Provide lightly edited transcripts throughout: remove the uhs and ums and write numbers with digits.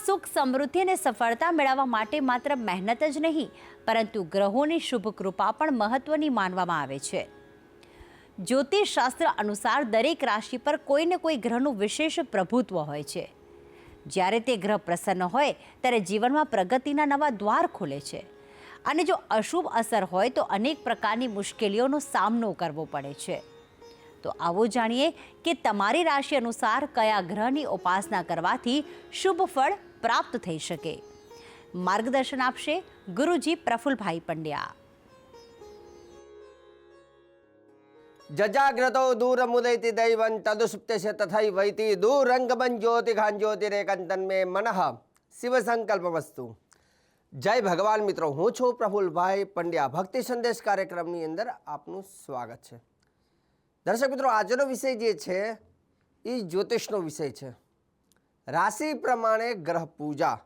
સુખ, સમૃદ્ધિ અને સફળતા મેળવવા માટે માત્ર મહેનત જ નહીં, પરંતુ ગ્રહોની શુભ કૃપા પણ મહત્વની માનવામાં આવે છે. જ્યોતિષશાસ્ત્ર અનુસાર દરેક રાશિ પર કોઈને કોઈ ગ્રહનું વિશેષ પ્રભુત્વ હોય છે. જ્યારે તે ગ્રહ પ્રસન્ન હોય ત્યારે જીવનમાં પ્રગતિના નવા દ્વાર ખુલે છે, અને જો અશુભ અસર હોય તો અનેક પ્રકારની મુશ્કેલીઓનો સામનો કરવો પડે છે. તો આવો જાણીએ કે તમારી રાશિ અનુસાર કયા ગ્રહની ઉપાસના કરવાથી શુભ ફળ પ્રાપ્ત થઈ શકે. માર્ગદર્શન આપશે ગુરુજી પ્રફુલભાઈ પંડ્યા. જજાગ્રતો દૂરમુદૈતિ દૈવં તદુસુપ્તસ્ય તથૈવૈતિ દૂરંગમં જ્યોતિઘાન જ્યોતિરેકંતન મે મનઃ શિવ સંકલ્પમસ્તુ. જય ભગવાન મિત્રો, હું છું પ્રફુલભાઈ પંડ્યા. ભક્તિ સંદેશ કાર્યક્રમની અંદર આપનું સ્વાગત છે. દર્શક મિત્રો, આજનો વિષય જે છે એ જ્યોતિષનો વિષય છે. રાશિ પ્રમાણે ગ્રહ પૂજા.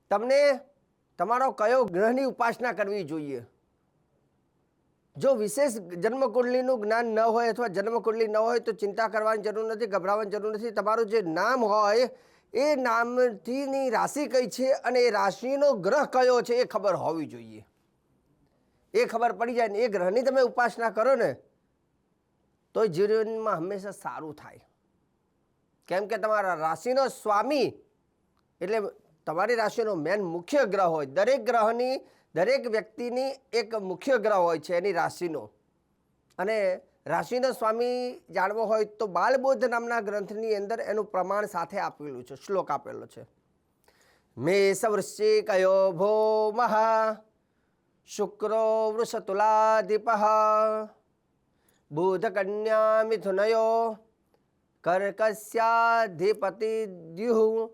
તમને તમારો કયો ગ્રહની ઉપાસના કરવી જોઈએ. જો વિશેષ જન્મકુંડલીનું જ્ઞાન ન હોય અથવા જન્મકુંડલી ન હોય તો ચિંતા કરવાની જરૂર નથી, ગભરાવાની જરૂર નથી. તમારું જે નામ હોય એ નામથીની રાશિ કઈ છે અને એ રાશિનો ગ્રહ કયો છે એ ખબર હોવી જોઈએ. એ ખબર પડી જાય ને એ ગ્રહની તમે ઉપાસના કરો ને તો જીવનમાં હંમેશા સારું થાય. કેમ કે તમારા રાશિનો સ્વામી એટલે તમારી રાશિનો મેન મુખ્ય ગ્રહ હોય. દરેક ગ્રહની, દરેક વ્યક્તિની એક મુખ્ય ગ્રહ હોય છે એની રાશિનો. અને રાશિનો સ્વામી જાણવો હોય તો બાલબોધ નામના ગ્રંથની અંદર એનું પ્રમાણ સાથે આપેલું છે, શ્લોક આપેલો છે. મેષ વૃશ્ચિકયો ભૌમઃ શુક્રો વૃષતુલાધિપઃ બુધ કન્યા મિથુનયો કર્કસ્યાધિપતિ દ્યુઃ.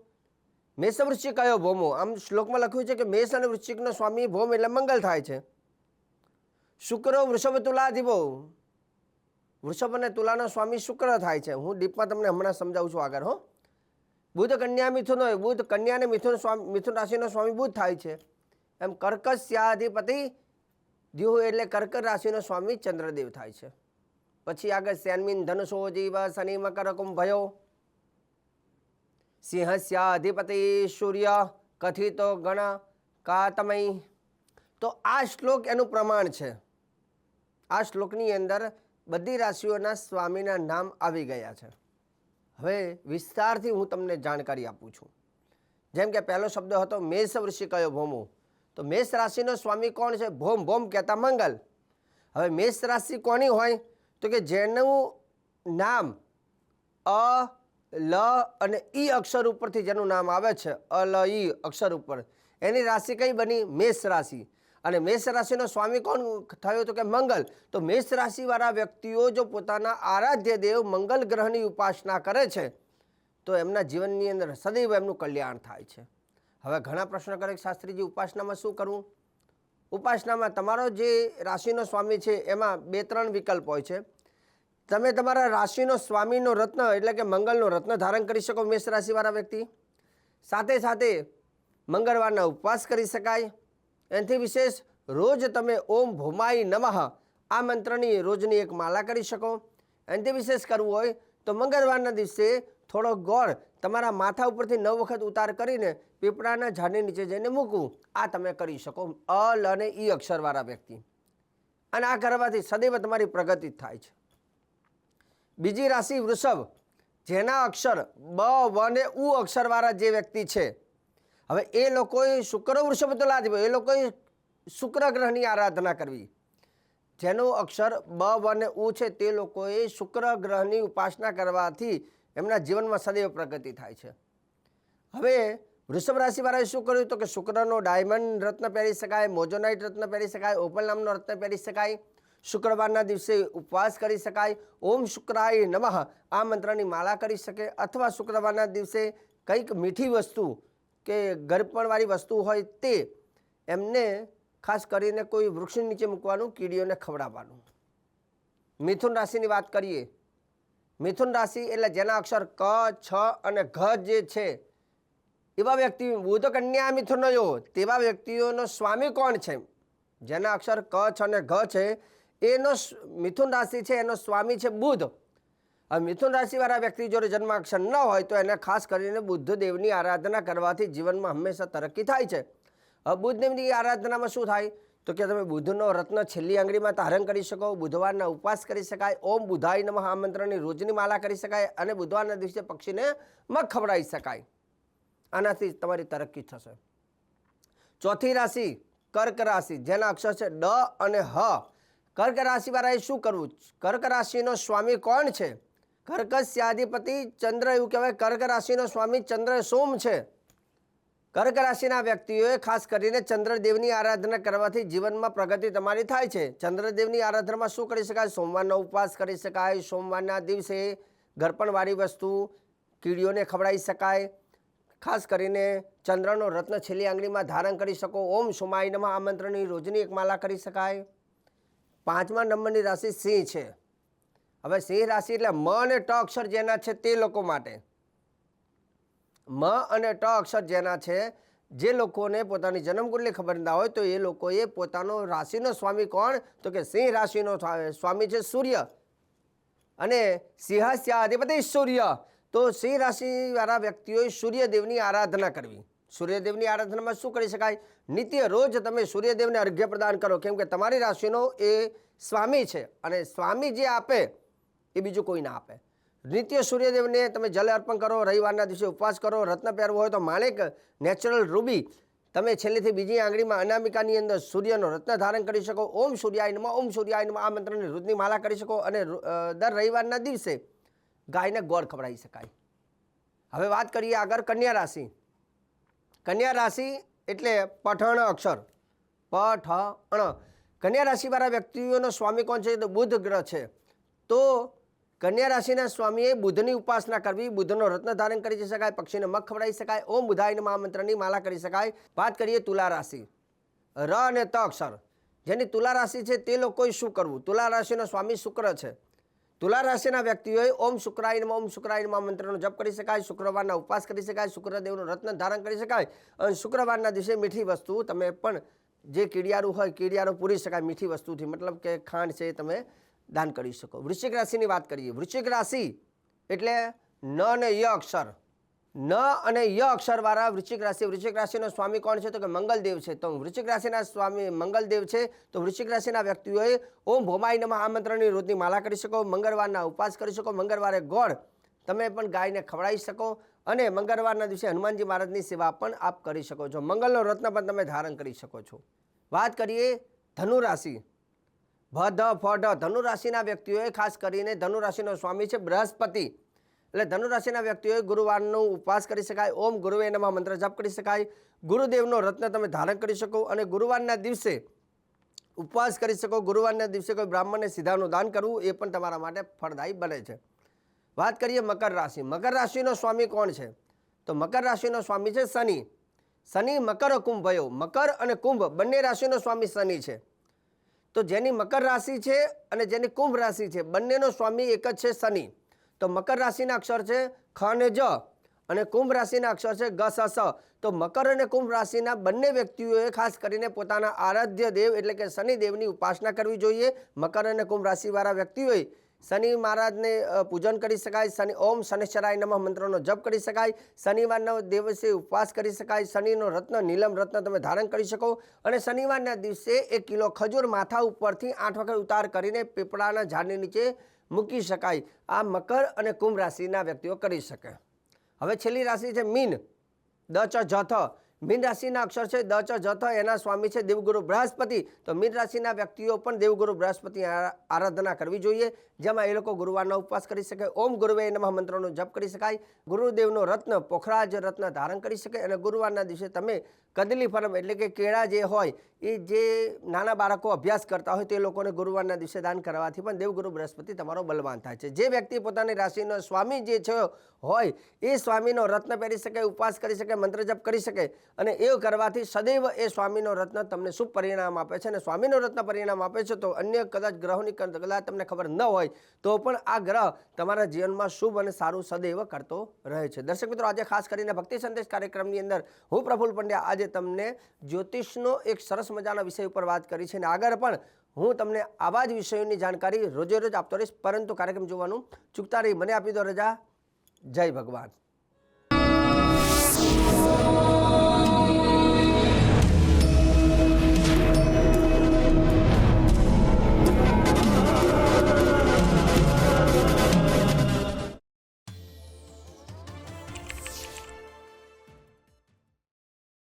મેષ વૃશ્ચિક કયો ભૌમો. આમ શ્લોકમાં લખ્યું છે કે મેષ અને વૃશ્ચિકનો સ્વામી ભૌમ એટલે મંગળ થાય છે. શુક્ર વૃષભ તુલાધિપો, વૃષભ અને તુલાનો સ્વામી શુક્ર થાય છે. હું ડીપમાં તમને હમણાં સમજાવું છું આગળ. હો, બુધ કન્યા મિથુન હોય, બુધ કન્યા અને મિથુન રાશિનો સ્વામી બુધ થાય છે. એમ કર્કસ્યાધિપતિ દ્યુઃ એટલે કર્ક રાશિનો સ્વામી ચંદ્રદેવ થાય છે. પછી આગળ સેન્મીન ધનુષો જીવ શનિ મકર કુંભયો સિંહસ્યાધિપતિ સૂર્ય કથિતો ગણ કાતમય. તો આ શ્લોક એનું પ્રમાણ છે. આ શ્લોકની અંદર બધી રાશિઓના સ્વામીના નામ આવી ગયા છે. હવે વિસ્તારથી હું તમને જાણકારી આપું છું. જેમ કે પહેલો શબ્દ હતો મેષ વૃશ્ચિકયો ભૌમો. તો મેષ રાશિનો સ્વામી કોણ છે? ભૌમ. ભૌમ કહેતા મંગલ. હવે મેષ રાશિ કોની હોય તો કે જેનું નામ અ, લ અને ઈ અક્ષર ઉપરથી જેનું નામ આવે છે, અ, લ, ઈ અક્ષર ઉપર, એની રાશિ કઈ બની? મેષ રાશિ. અને મેષ રાશિનો સ્વામી કોણ થયો તો કે મંગલ. તો મેષ રાશિવાળા વ્યક્તિઓ જો પોતાના આરાધ્ય દેવ મંગલ ગ્રહની ઉપાસના કરે છે તો એમના જીવનની અંદર સદૈવ એમનું કલ્યાણ થાય છે. હવે ઘણા પ્રશ્નો કરે કે શાસ્ત્રીજી ઉપાસનામાં શું કરવું? ઉપાસનામાં તમારો જે રાશિનો સ્વામી છે એમાં 2-3 વિકલ્પ હોય છે. તમે તમારા રાશિનો સ્વામીનો રત્ન એટલે કે મંગળનો રત્ન ધારણ કરી શકો મેષ રાશિવાળા વ્યક્તિ. સાથે સાથે મંગળવારના ઉપવાસ કરી શકાય. એનાથી વિશેષ રોજ તમે ઓમ ભૌમાય નમઃ આ મંત્રની રોજની એક માળા કરી શકો. એનાથી વિશેષ કરવું હોય તો મંગળવારના દિવસે થોડો ગોળ તમારા માથા ઉપરથી 9 વખત ઉતાર કરીને પીપળાના ઝાડની નીચે જઈને મૂકવું. આ તમે કરી શકો, અ, લ અને ઈ અક્ષરવાળા વ્યક્તિ. અને આ કરવાથી સદૈવ તમારી પ્રગતિ થાય છે. બીજી રાશિ વૃષભ, જેના અક્ષર બ, વ અને ઉ અક્ષરવાળા જે વ્યક્તિ છે. હવે એ લોકોએ શુક્ર વૃષભ તુલાધિપતિ, એ લોકોએ શુક્ર ગ્રહની આરાધના કરવી. જેનું અક્ષર બ, વ અને ઉ છે તે લોકોએ શુક્ર ગ્રહની ઉપાસના કરવાથી એમના જીવનમાં સદૈવ પ્રગતિ થાય છે. હવે વૃષભ રાશિવાળાએ શું કર્યું તો કે શુક્રનો ડાયમંડ રત્ન પહેરી શકાય, મોજોનાઇટ રત્ન પહેરી શકાય, ઓપલ નામનો રત્ન પહેરી શકાય. શુક્રવારના દિવસે ઉપવાસ કરી શકાય. ઓમ શુક્રાય નમઃ આ મંત્રની માળા કરી શકે. અથવા શુક્રવારના દિવસે કંઈક મીઠી વસ્તુ કે ગરપણવાળી વસ્તુ હોય તે એમને ખાસ કરીને કોઈ વૃક્ષની નીચે મૂકવાનું, કીડીઓને ખવડાવવાનું. મિથુન રાશિની વાત કરીએ. મિથુન રાશિ એટલે જેના અક્ષર ક, છ અને ઘ જે છે એવા વ્યક્તિ, બુધ કન્યા મિથુનયો, તેવા વ્યક્તિઓનો સ્વામી કોણ છે? જેના અક્ષર ક, છ અને ઘ છે એનો મિથુન રાશિ છે એનો સ્વામી છે બુધ. હવે મિથુન રાશિવાળા વ્યક્તિ જોડે જન્માક્ષર ન હોય તો એને ખાસ કરીને બુદ્ધદેવની આરાધના કરવાથી જીવનમાં હંમેશા તરક્કી થાય છે. હવે બુદ્ધદેવની આરાધનામાં શું થાય તો કે તમે બુદ્ધનો રત્ન છેલ્લી આંગળીમાં ધારણ કરી શકો, બુધવારના ઉપવાસ કરી શકાય, ઓમ બુધાય નમઃ આ મંત્રની રોજની માલા કરી શકાય અને બુધવારના દિવસે પક્ષીને મગ ખવડાવી શકાય. આનાથી તમારી તરક્કી થશે. ચોથી રાશિ કર્ક રાશિ, જેના અક્ષર છે ડ અને હ. કર્ક રાશિવાળાએ શું કરવું? કર્ક રાશિનો સ્વામી કોણ છે? કર્કસ્યાધિપતિ ચંદ્ર, એવું કહેવાય. કર્ક રાશિનો સ્વામી ચંદ્ર સોમ છે. કર્ક રાશિના વ્યક્તિઓએ ખાસ કરીને ચંદ્રદેવની આરાધના કરવાથી જીવનમાં પ્રગતિ તમારી થાય છે. ચંદ્રદેવની આરાધનામાં શું કરી શકાય? સોમવારનો ઉપવાસ કરી શકાય, સોમવારના દિવસે ગરપણવાળી વસ્તુ કીડીઓને ખવડાવી શકાય. ખાસ કરીને ચંદ્રનો રત્ન છેલ્લી આંગળીમાં ધારણ કરી શકો, ઓમ સોમાય નમઃ આ મંત્રની રોજની એક માલા કરી શકાય. 5મા નંબરની રાશિ સિંહ છે. હવે સિંહ રાશિ એટલે મ અને ટ અક્ષર જેના છે તે લોકો માટે. મ અને ટ અક્ષર જેના છે, જે લોકોને પોતાની જન્મકુંડલી ખબર ના હોય તો એ લોકોએ પોતાનો રાશિનો સ્વામી કોણ તો કે સિંહ રાશિનો સ્વામી છે સૂર્ય, અને સિંહસ્ય અધિપતિ સૂર્ય. તો સિંહ રાશિવાળા વ્યક્તિઓએ સૂર્યદેવની આરાધના કરવી. સૂર્યદેવની આરાધનામાં શું કરી શકાય? નિત્ય રોજ તમે સૂર્યદેવને અર્ઘ્ય પ્રદાન કરો, કેમ કે તમારી રાશિનો એ સ્વામી છે અને સ્વામી જે આપે એ બીજું કોઈ ના આપે. નિત્ય સૂર્યદેવને તમે જલ અર્પણ કરો, રવિવારના દિવસે ઉપવાસ કરો. રત્ન પહેરવો હોય તો માણેક નેચરલ રૂબી તમે છેલ્લેથી બીજી આંગળીમાં અનામિકાની અંદર સૂર્યનો રત્ન ધારણ કરી શકો. ઓમ સૂર્યાય નમઃ, ઓમ સૂર્યાય નમઃ આ મંત્રની રોજની માલા કરી શકો અને દર રવિવારના દિવસે ગાયને ગોળ ખવડાવી શકાય. હવે વાત કરીએ આગળ કન્યા રાશિ. કન્યા રાશિ એટલે પઠણ અક્ષર, પઠણ. કન્યા રાશિવાળા વ્યક્તિઓનો સ્વામી કોણ છે? તો બુધ ગ્રહ છે. તો કન્યા રાશિના સ્વામીએ બુધની ઉપાસના કરવી, બુધનો રત્ન ધારણ કરી શકાય, પક્ષીને મગ ખવડાવી શકાય, ઓમ બુધાય નમઃ આ મંત્રની માલા કરી શકાય. વાત કરીએ તુલા રાશિ, ર અને ત અક્ષર. જેની તુલા રાશિ છે તે લોકોએ શું કરવું? તુલા રાશિનો સ્વામી શુક્ર છે. તુલા રાશિના વ્યક્તિઓએ ઓમ શુક્રાય નમઃ, ઓમ શુક્રાય નમઃ મંત્રનો જપ કરી શકાય, શુક્રવારના ઉપવાસ કરી શકાય, શુક્રદેવનું રત્ન ધારણ કરી શકાય અને શુક્રવારના દિવસે મીઠી વસ્તુ તમે પણ જે કીડિયારું હોય કીડિયારું પૂરી શકાય મીઠી વસ્તુથી, મતલબ કે ખાંડ છે તમે દાન કરી શકો. વૃશ્ચિક રાશિની વાત કરીએ. વૃશ્ચિક રાશિ એટલે ન અને ય અક્ષર. ન અને ય અક્ષરવાળા વૃશ્ચિક રાશિ. વૃશ્ચિક રાશિનો સ્વામી કોણ છે? તો કે મંગલદેવ છે. તો વૃશ્ચિક રાશિના સ્વામી મંગલદેવ છે. તો વૃશ્ચિક રાશિના વ્યક્તિઓએ ઓમ ભૌમાય નમઃ આ મંત્રની રોજની માલા કરી શકો, મંગળવારના ઉપવાસ કરી શકો, મંગળવારે ગોળ તમે પણ ગાયને ખવડાવી શકો અને મંગળવારના દિવસે હનુમાનજી મહારાજની સેવા પણ આપ કરી શકો છો. મંગળનો રત્ન પણ તમે ધારણ કરી શકો છો. વાત કરીએ ધનુ રાશિ, ભ ધ ફ ઢ. ધનુ રાશિના વ્યક્તિઓએ ખાસ કરીને ધનુ રાશિનો સ્વામી છે બૃહસ્પતિ. એટલે ધનુ રાશિના વ્યક્તિઓએ ગુરુવારનો ઉપવાસ કરી શકાય, ઓમ ગુરુવે નમઃ મંત્ર જપ કરી શકાય, ગુરુદેવનો રત્ન તમે ધારણ કરી શકો અને ગુરુવારના દિવસે ઉપવાસ કરી શકો. ગુરુવારના દિવસે કોઈ બ્રાહ્મણને સીધાનું દાન કરવું એ પણ તમારા માટે ફળદાયી બને છે. વાત કરીએ મકર રાશિ. મકર રાશિનો સ્વામી કોણ છે? તો મકર રાશિનો સ્વામી છે શનિ. શનિ મકર કુંભયો. મકર અને કુંભ બંને રાશિનો સ્વામી શનિ છે. તો જેની મકર રાશિ છે અને જેની કુંભ રાશિ છે બંનેનો સ્વામી એક જ છે શનિ. તો મકર રાશિના અક્ષર છે ખ અને જ અને કુંભ રાશિના અક્ષર છે ગ સ સ. તો મકર અને કુંભ રાશિના બંને વ્યક્તિઓએ ખાસ કરીને પોતાના આરાધ્ય દેવ એટલે કે શનિદેવની ઉપાસના કરવી જોઈએ. મકર અને કુંભ રાશિવાળા વ્યક્તિઓએ શનિ મહારાજને પૂજન કરી શકાય, શનિ ઓમ શનિશ્ચરાય નમઃ મંત્રનો જપ કરી શકાય, શનિવારના દિવસે ઉપવાસ કરી શકાય, શનિનો રત્ન નીલમ રત્ન તમે ધારણ કરી શકો અને શનિવારના દિવસે 1 કિલો ખજૂર માથા ઉપરથી 8 વખત ઉતાર કરીને પીપળાના ઝાડની નીચે મૂકી શકાય. આ મકર અને કુંભ રાશિના વ્યક્તિઓ કરી શકે. હવે છેલ્લી રાશિ છે મીન, દ ચ જ થ. મીન રાશિના અક્ષર છે દ ચ જ થ. એના સ્વામી છે દેવગુરુ બૃહસ્પતિ. તો મીન રાશિના વ્યક્તિઓ પણ દેવગુરુ બૃહસ્પતિ આરાધના કરવી જોઈએ, જેમાં એ લોકો ગુરુવારનો ઉપવાસ કરી શકે, ઓમ ગુરુવે નમઃ મંત્રનો જપ કરી શકાય, ગુરુદેવનો રત્ન પોખરાજ રત્ન ધારણ કરી શકે અને ગુરુવારના દિવસે તમે કદલી ફરમ એટલે કે કેળા જે હોય એ જે નાના બાળકો અભ્યાસ કરતા હોય તે લોકોને ગુરુવારના દિવસે દાન કરવાથી પણ દેવગુરુ બૃહસ્પતિ તમારો બલવાન થાય છે. જે વ્યક્તિ પોતાની રાશિનો સ્વામી જે છે હોય એ સ્વામીનો રત્ન પહેરી શકે, ઉપવાસ કરી શકે, મંત્ર જપ કરી શકે અને એવું કરવાથી સદૈવ એ સ્વામીનો રત્ન તમને શુભ પરિણામ આપે છે. અને સ્વામીનો રત્ન પરિણામ આપે છે તો અન્ય કદાચ ગ્રહોની કદાચ તમને ખબર ન હોય તો પણ આ ગ્રહ તમારા જીવનમાં શુભ અને સારું સદૈવ કરતો રહે છે. દર્શક મિત્રો, આજે ખાસ કરીને ભક્તિ સંદેશ કાર્યક્રમની અંદર હું પ્રફુલ્લ પંડ્યા આજે તમને જ્યોતિષનો એક સરસ મજાના વિષય ઉપર વાત કરી છે અને આગળ પણ હું તમને આવા જ વિષયોની જાણકારી રોજે રોજ આપતો રહીશ, પરંતુ કાર્યક્રમ જોવાનું ચૂકતા રહી. મને આપી દો રજા. જય ભગવાન.